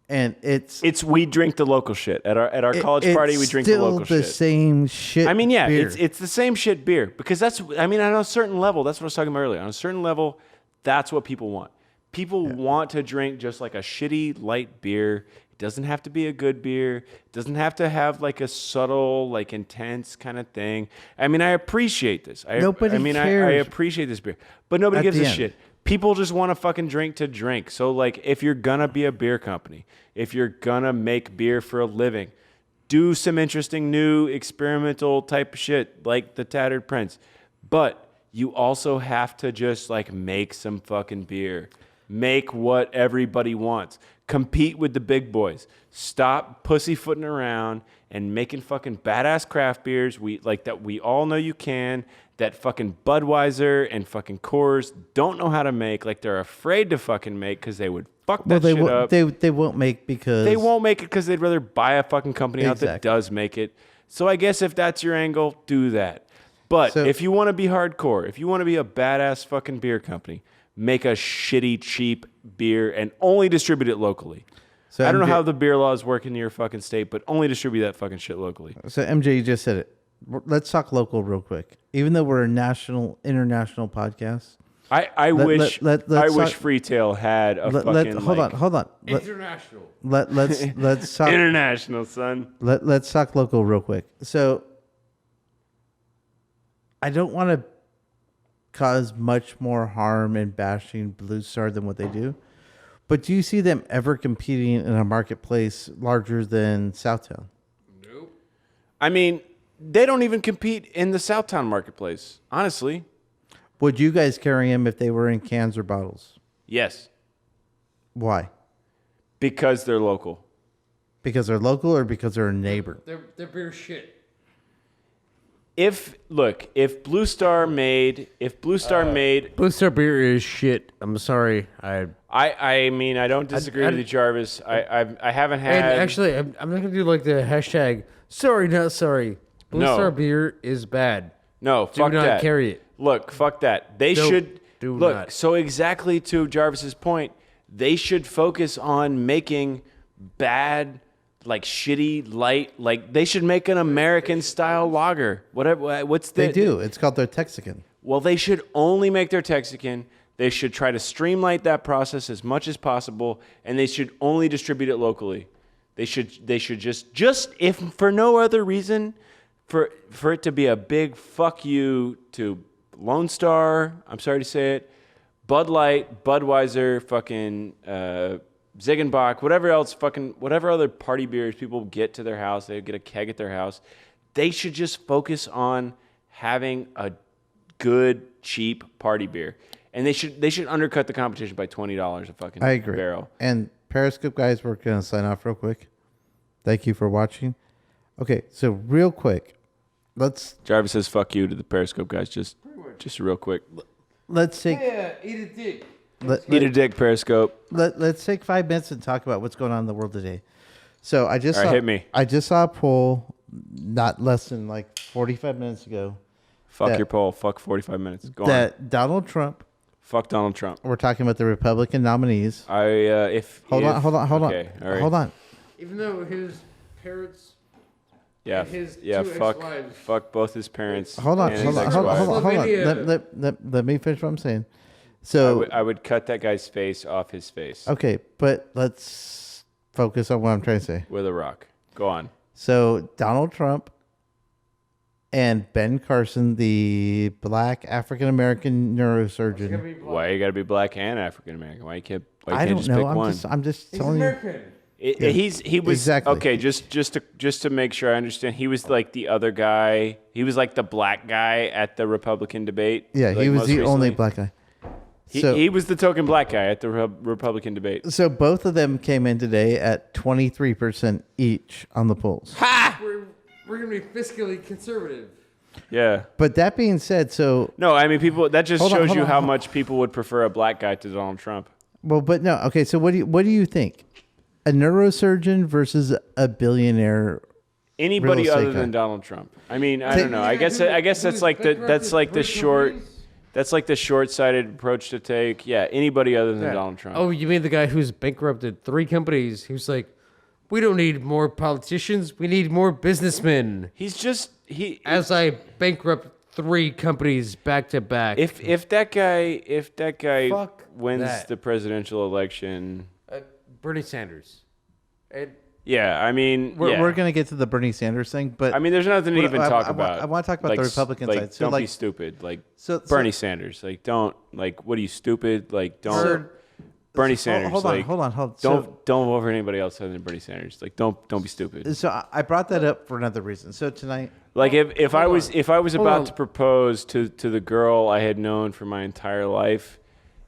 And it's we drink the local shit at our college party. We drink the local shit. It's still the same shit. I mean, yeah, beer. it's the same shit beer because on a certain level, that's what I was talking about earlier. On a certain level, that's what people want. People want to drink just like a shitty light beer. It doesn't have to be a good beer. It doesn't have to have like a subtle, like intense kind of thing. I mean, I appreciate this. Nobody cares. I appreciate this beer, but nobody gives a end. shit. People just want to fucking drink to drink. So like if you're gonna be a beer company, if you're gonna make beer for a living, do some interesting new experimental type of shit like the Tattered Prince. But you also have to just like make some fucking beer. Make what everybody wants. Compete with the big boys. Stop pussyfooting around and making fucking badass craft beers we all know you can. That fucking Budweiser and fucking Coors don't know how to make, like they're afraid to fucking make because they would fuck that shit up. They won't make because... They won't make it because they'd rather buy a fucking company out that does make it. So I guess if that's your angle, do that. But if you want to be hardcore, if you want to be a badass fucking beer company, make a shitty, cheap beer and only distribute it locally. So I don't know how the beer laws work in your fucking state, but only distribute that fucking shit locally. So MJ, you just said it. Let's talk local real quick. Even though we're a international podcast, I wish Freetail had a fucking. Hold on. International. Let's talk international, son. Let's talk local real quick. So I don't want to cause much more harm in bashing Blue Star than what they do, but do you see them ever competing in a marketplace larger than Southtown? Nope. I mean, they don't even compete in the Southtown marketplace, honestly. Would you guys carry them if they were in cans or bottles? Yes. Why? Because they're local. Because they're local or because they're a neighbor? They're beer shit. if Blue Star made Blue Star beer is shit. I'm sorry. I mean, I don't disagree with you, Jarvis. I haven't had. And actually, I'm not gonna do like the hashtag. Sorry, not sorry. Blue Star beer is bad. No, fuck do not that. carry it. Look, fuck that. They should look. So exactly to Jarvis's point, they should focus on making bad, like shitty, light. Like they should make an American style lager. Whatever. They do. It's called their Texican. Well, they should only make their Texican. They should try to streamline that process as much as possible, and they should only distribute it locally. They should just if for no other reason, for it to be a big fuck you to Lone Star. I'm sorry to say it. Bud Light, Budweiser, fucking Ziegenbach, whatever other party beers people get to their house, they get a keg at their house. They should just focus on having a good, cheap party beer. And they should undercut the competition by $20 a fucking barrel. And Periscope guys, we're going to sign off real quick. Thank you for watching. Okay, so real quick, Jarvis says fuck you to the Periscope guys, just real quick. Let's take... eat a dick. Eat a dick, Periscope. Let's take 5 minutes and talk about what's going on in the world today. So I just hit me. I just saw a poll not less than like 45 minutes ago. Fuck your poll. Fuck 45 minutes. Go on. That Donald Trump... Fuck Donald Trump. We're talking about the Republican nominees. Hold on. Okay, all right. Hold on. Even though his parents, yeah, his yeah, two fuck, ex-wives. fuck both his parents. Hold on. and his ex-wives. Let me finish what I'm saying. So I would cut that guy's face off his face okay, but let's focus on what I'm trying to say. with a rock. Go on. So Donald Trump and Ben Carson, the black African American neurosurgeon. Why you gotta be black and African American? Why you can't I don't just know. pick one? I'm just telling you. He was Exactly. okay. Just to make sure I understand, he was like the other guy. He was like the black guy at the Republican debate. Yeah, like, he was most the only recently. black guy. He was the token black guy at the Republican debate. So both of them came in today at 23% each on the polls. We're gonna be fiscally conservative. Yeah. But that being said, so No, I mean people. That just Hold on, shows hold you on, how hold on. much people would prefer a black guy to Donald Trump. well, but no. Okay, so what do you think? A neurosurgeon versus a billionaire? Anybody Real estate other than guy. Donald Trump. I mean, I don't know. I guess that's like the short-sighted approach to take. Yeah, anybody other than Donald Trump. Oh, you mean the guy who's bankrupted 3 companies? He was like, we don't need more politicians. We need more businessmen. He's just As I bankrupt 3 companies back to back. If that guy Fuck wins that. the presidential election, Bernie Sanders. And yeah, I mean, We're going to get to the Bernie Sanders thing, but I mean, there's nothing to But even I- talk I wa- about. I wanna talk about the Republican like, side. So, don't be like- stupid. Like so- Bernie Sanders. Like, don't like. What are you stupid? Like, don't. Bernie Sanders. Hold on, like, hold on. Don't vote for anybody else other than Bernie Sanders. Like, don't be stupid. So I brought that up for another reason. So tonight, Like if I was Hold about on. to propose to the girl I had known for my entire life,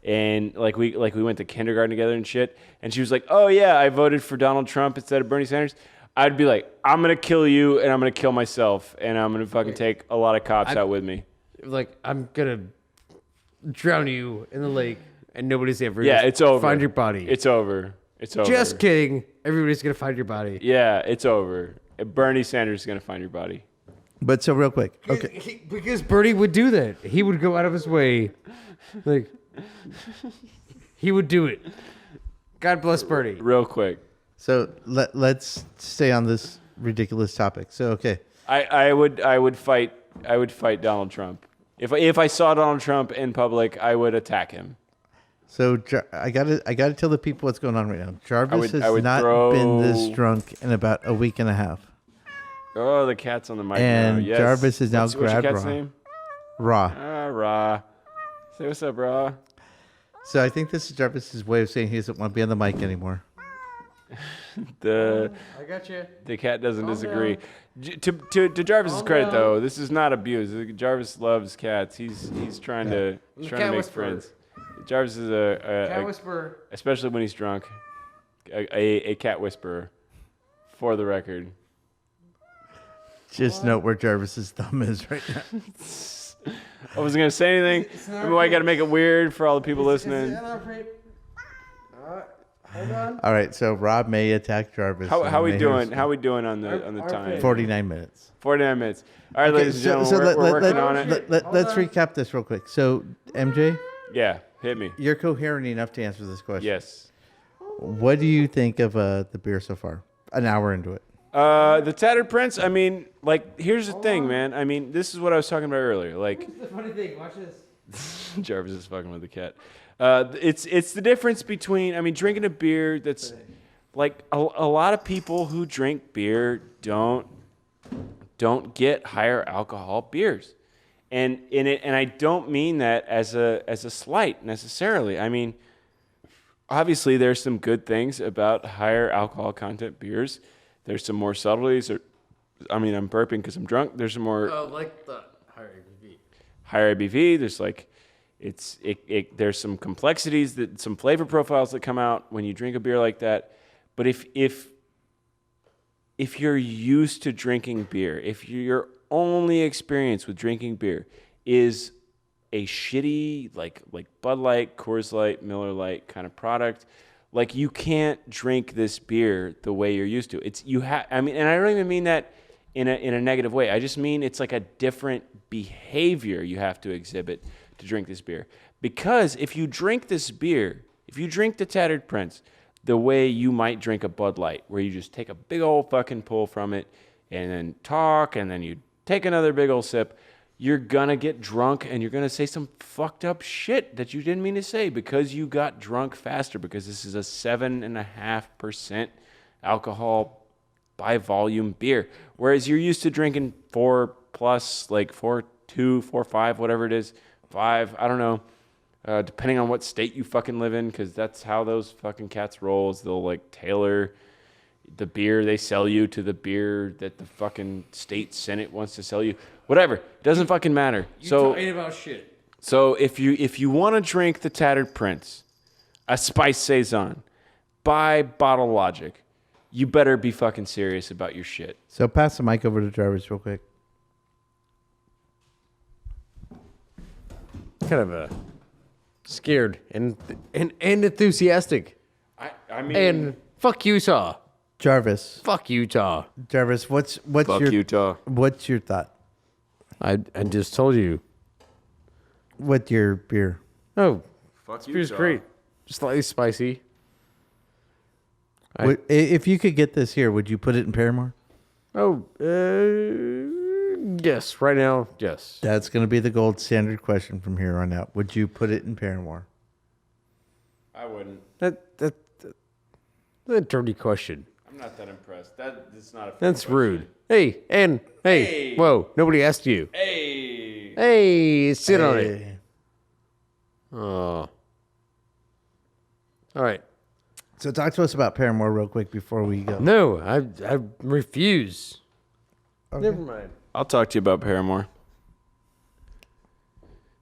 and like we went to kindergarten together and shit, and she was like, "Oh yeah, I voted for Donald Trump instead of Bernie Sanders," I'd be like, "I'm gonna kill you, and I'm gonna kill myself, and I'm gonna fucking take a lot of cops out with me." like, I'm gonna drown you in the lake, and nobody's ever Yeah, gonna it's over. find your body. It's over. It's over. Just kidding. Everybody's gonna find your body. Yeah, it's over. Bernie Sanders is gonna find your body. but so real quick. Okay. Because Bernie would do that. He would go out of his way. Like, he would do it. God bless Bernie. Real quick. So let's stay on this ridiculous topic. So okay. I would fight Donald Trump. If I saw Donald Trump in public, I would attack him. So I gotta tell the people what's going on right now. Jarvis I has would not been this drunk in about a week and a half. Oh, the cat's on the mic And now. Yes. Jarvis is now What's your grabbed cat's Raw. name? Raw. Ra. Say what's up, Ra. So I think this is Jarvis's way of saying he doesn't want to be on the mic anymore. The I got you. the cat doesn't disagree. To Jarvis's credit though, this is not abuse. Jarvis loves cats. He's trying to Cat make whisperer. friends. Jarvis is Cat a whisperer. especially when he's drunk, a cat whisperer. For the record. Just note where Jarvis's thumb is right now. I wasn't gonna say anything. Remember why I gotta make it weird for all the people listening. Hold on. All right, so Rob may attack Jarvis. How we May doing? have How we doing on the time? 49 minutes. 49 minutes. All right, ladies and gentlemen, we're working on it. Let's recap this real quick. So, MJ, Yeah, hit me. you're coherent enough to answer this question. Yes. What do you think of the beer so far? An hour into it. The Tattered Prince. I mean, like, here's the thing, man. I mean, this is what I was talking about earlier. Like, The funny thing, watch this. Jarvis is fucking with the cat. It's the difference between, I mean, drinking a beer that's like a lot of people who drink beer don't get higher alcohol beers, and I don't mean that as a slight necessarily. I mean, obviously there's some good things about higher alcohol content beers. There's some more subtleties. I'm burping because I'm drunk. There's some more Like the higher ABV. higher ABV. There's like, there's some complexities, some flavor profiles that come out when you drink a beer like that. But if you're used to drinking beer, if your only experience with drinking beer is a shitty like Bud Light, Coors Light, Miller Light kind of product, like, you can't drink this beer the way you're used to. I mean, and I don't even mean that in a negative way. I just mean it's like a different behavior you have to exhibit to drink this beer. Because if you drink this beer, if you drink the Tattered Prince the way you might drink a Bud Light, where you just take a big old fucking pull from it and then talk and then you take another big old sip, you're gonna get drunk and you're gonna say some fucked up shit that you didn't mean to say because you got drunk faster, because this is a 7.5% alcohol by volume beer. Whereas you're used to drinking 4+, like 4.2, 4.5, whatever it is, 5, I don't know, depending on what state you fucking live in, because that's how those fucking cats roll. They'll like tailor the beer they sell you to the beer that the fucking state senate wants to sell you. Whatever, doesn't fucking matter. Talking about shit. So if you want to drink the Tattered Prince, a Spiced Saison by Bottle Logic, you better be fucking serious about your shit. So pass the mic over to Jarvis real quick. Kind of scared and enthusiastic. I mean, And fuck Utah. Jarvis, Fuck Utah. what's fuck your Utah. what's your thought? I just told you. With your beer? Oh, Fuck this beer's great. Slightly spicy. If you could get this here, would you put it in Paramore? Oh, yes. Right now, yes. That's going to be the gold standard question from here on out. Would you put it in Paramore? I wouldn't. That's a dirty question. I'm not that impressed. That's not a fair That's question. rude. Hey, Hey. whoa! Nobody asked you. Hey. Hey, sit on it. Hey. Oh. All right. So talk to us about Paramore real quick before we go. No, I refuse. Okay. Never mind. I'll talk to you about Paramore.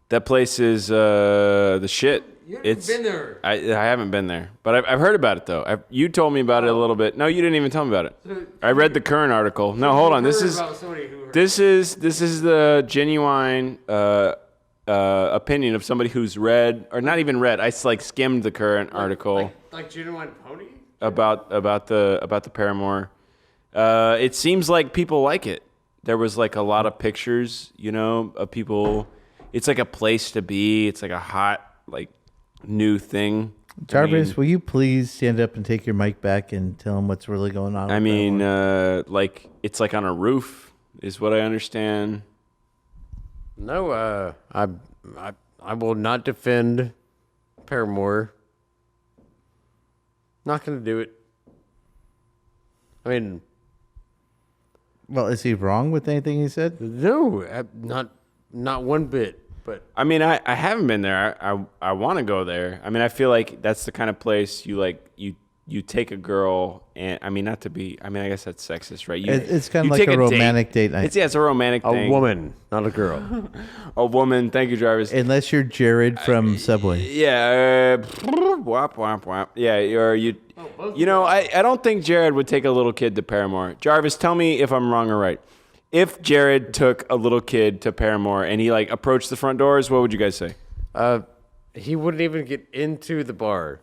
That place is the shit. You haven't been there. I haven't been there, but I've heard about it though. You told me about it a little bit. No, you didn't even tell me about it. I read the current article. No, hold on. This is the genuine opinion of somebody who's read, or not even read. I like skimmed the current article like genuine pony. about the Paramore. It seems like people like it. There was like a lot of pictures, of people. It's like a place to be. It's like a hot, like, new thing. Jarvis, will you please stand up and take your mic back and tell them what's really going on? I mean, like, it's like on a roof, is what I understand. No, I will not defend Paramore. Not gonna do it. I mean, well, is he wrong with anything he said? no, not one bit. But I mean, I haven't been there. I want to go there. I mean, I feel like that's the kind of place you take a girl, and I mean, not to be. I mean, I guess that's sexist, right? It's kind of like take a romantic date night. It's a romantic thing. a woman, not a girl. A woman. Thank you, Jarvis. Unless you're Jared from Subway. Yeah. Whop whop whop. Yeah. Or you. I don't think Jared would take a little kid to Paramore. Jarvis, tell me if I'm wrong or right. if Jared took a little kid to Paramore and he like approached the front doors, what would you guys say? He wouldn't even get into the bar.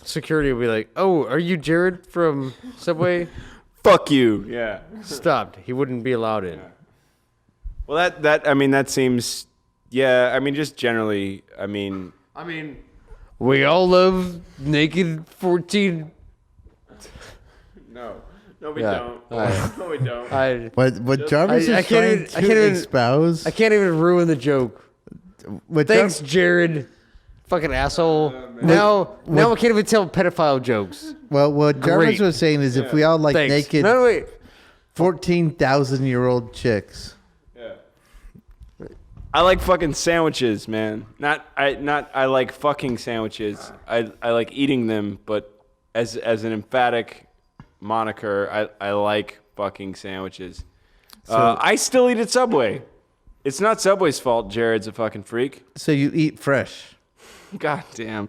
Security would be like, "Oh, are you Jared from Subway?" Fuck you. Yeah. Stopped. He wouldn't be allowed in. Well, that seems. Yeah, I mean, just generally, We all love naked 14. No, we Yeah. don't. Alright. No, we don't. What Jarvis I is can't trying even- to espouse. I can't even ruin the joke. What Thanks, Jared. Fucking asshole. Now I can't even tell pedophile jokes. what Jarvis Great. was saying is if we all like Thanks. naked No, wait. 14,000-year-old chicks. Yeah. I like fucking sandwiches, man. I like fucking sandwiches. I like eating them, but as an emphatic moniker, I like fucking sandwiches. I still eat at Subway. It's not Subway's fault Jared's a fucking freak. So you eat fresh. God damn.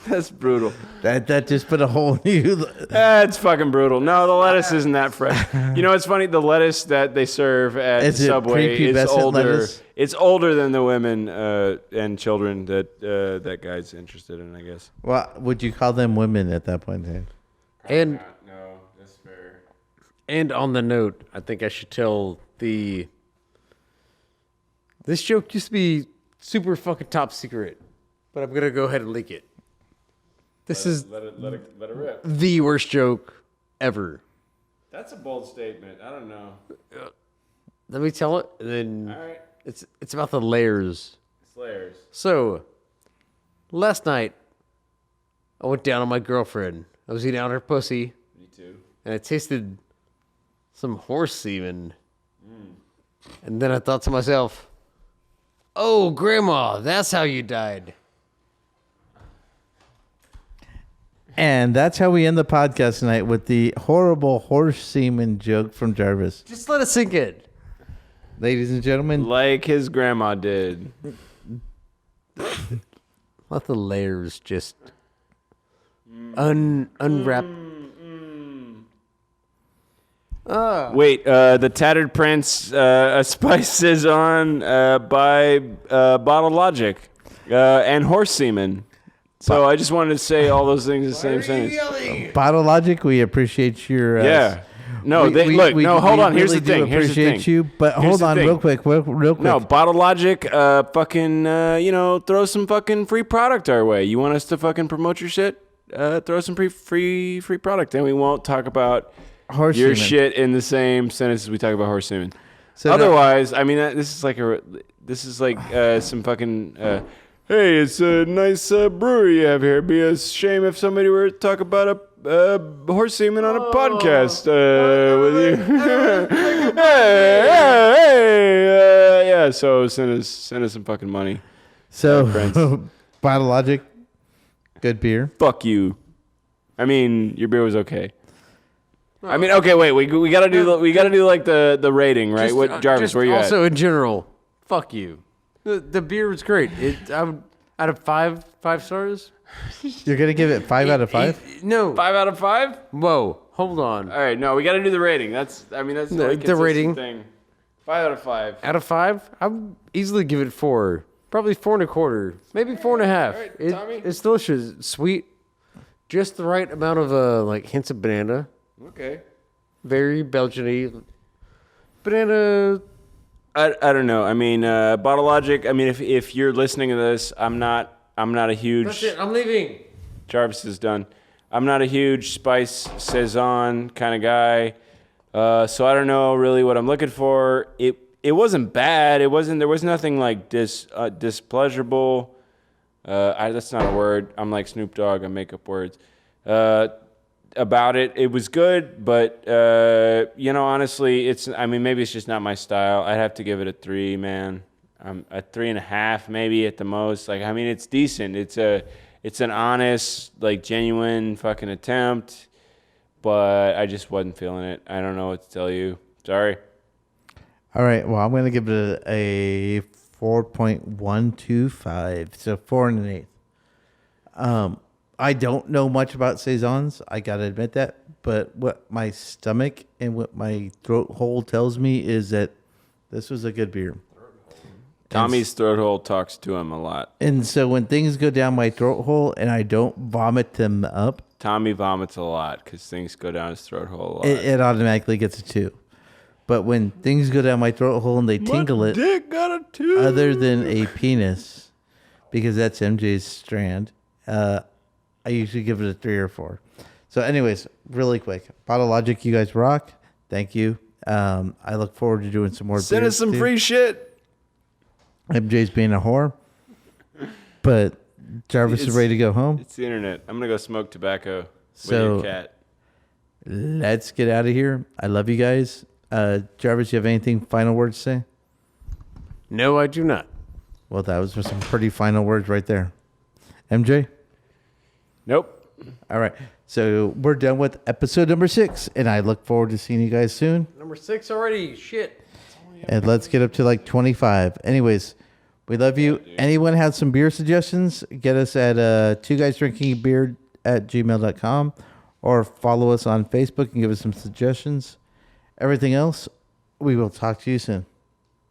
That's brutal. That just put a whole new. That's fucking brutal. No, the lettuce isn't that fresh. You know, it's funny. The lettuce that they serve at Is it Subway is prepubescent older. lettuce? It's older than the women and children that guy's interested in, I guess. Well, would you call them women at that point then? And No, that's fair. And on the note, I think I should tell this joke used to be super fucking top secret, but I'm gonna go ahead and leak it. This is Let it rip. the worst joke ever. That's a bold statement. I don't know. Let me tell it, and then All right. it's about the layers. Slayers. So, last night, I went down on my girlfriend. I was eating out her pussy, Me too. and I tasted some horse semen. And then I thought to myself, "Oh, Grandma, that's how you died." And that's how we end the podcast tonight with the horrible horse semen joke from Jarvis. Just let it sink in. Ladies and gentlemen, Like his grandma did. Let the layers just unwrap. Wait, the Tattered Prince, a Spiced Saison by Bottle Logic and Horse Semen. So I just wanted to say all those things in the same sentence. Bottle Logic, we appreciate your. Yeah. No, hold on. Here's really the thing. do appreciate you, but Here's hold the on, thing. real quick. No, Bottle Logic, fucking, throw some fucking free product our way. You want us to fucking promote your shit? Throw some free product, and we won't talk about horse your semen. shit in the same sentence as we talk about horse semen. So Otherwise, I mean, this is like some fucking. Hey, it's a nice brewery you have here. It'd be a shame if somebody were to talk about a horse semen on a podcast with you. Yeah. So send us some fucking money. Prince. Bottle Logic, good beer. Fuck you. I mean, your beer was okay. I mean, okay, wait. We gotta do like the rating, right? What Jarvis? Where you at? Also, in general, fuck you. The beer was great. Out of five stars. You're gonna give it 5 out of 5. No. 5 out of 5. Whoa. Hold on. All right, no, we got to do the rating. That's the only The consistent rating. thing. 5 out of 5. Out of 5, I would easily give it 4. Probably 4.25. Maybe 4.5. right, Tommy. It's delicious, sweet, just the right amount of like hints of banana. Okay. Very Belgian-y. Banana. I don't know. I mean, Bottle Logic. I mean, if you're listening to this, I'm not a huge. That's it. I'm leaving. Jarvis is done. I'm not a huge Spiced Saison kind of guy, so I don't know really what I'm looking for. It wasn't bad. There was nothing like displeasurable. That's not a word. I'm like Snoop Dogg. I make up words. About it. It was good, but honestly, maybe it's just not my style. I'd have to give it a 3, man. A 3.5 maybe at the most. Like, I mean, it's decent. It's an honest, like, genuine fucking attempt, but I just wasn't feeling it. I don't know what to tell you. Sorry. All right. Well, I'm gonna give it a 4.125. So 4 1/8. I don't know much about saisons. I gotta admit that. But what my stomach and what my throat hole tells me is that this was a good beer. Tommy's throat hole talks to him a lot. And so when things go down my throat hole and I don't vomit them up, Tommy vomits a lot because things go down his throat hole a lot. it automatically gets a 2. But when things go down my throat hole and they tingle it, Dick got a 2. other than a penis, because that's MJ's strand, I usually give it a 3 or 4. So anyways, really quick. Bottle Logic, you guys rock. Thank you. I look forward to doing some more Send us beers some too. free shit. MJ's being a whore. But Jarvis is ready to go home. It's the internet. I'm going to go smoke tobacco So- with your cat. Let's get out of here. I love you guys. Jarvis, you have anything final words to say? No, I do not. Well, that was some pretty final words right there. MJ? Nope. All right. So we're done with episode number 6, and I look forward to seeing you guys soon. Number 6 already. Shit. And let's get up to like 25. Anyways, we love you. Anyone have some beer suggestions? Get us at 2guysdrinkingbeer@gmail.com or follow us on Facebook and give us some suggestions. Everything else, we will talk to you soon.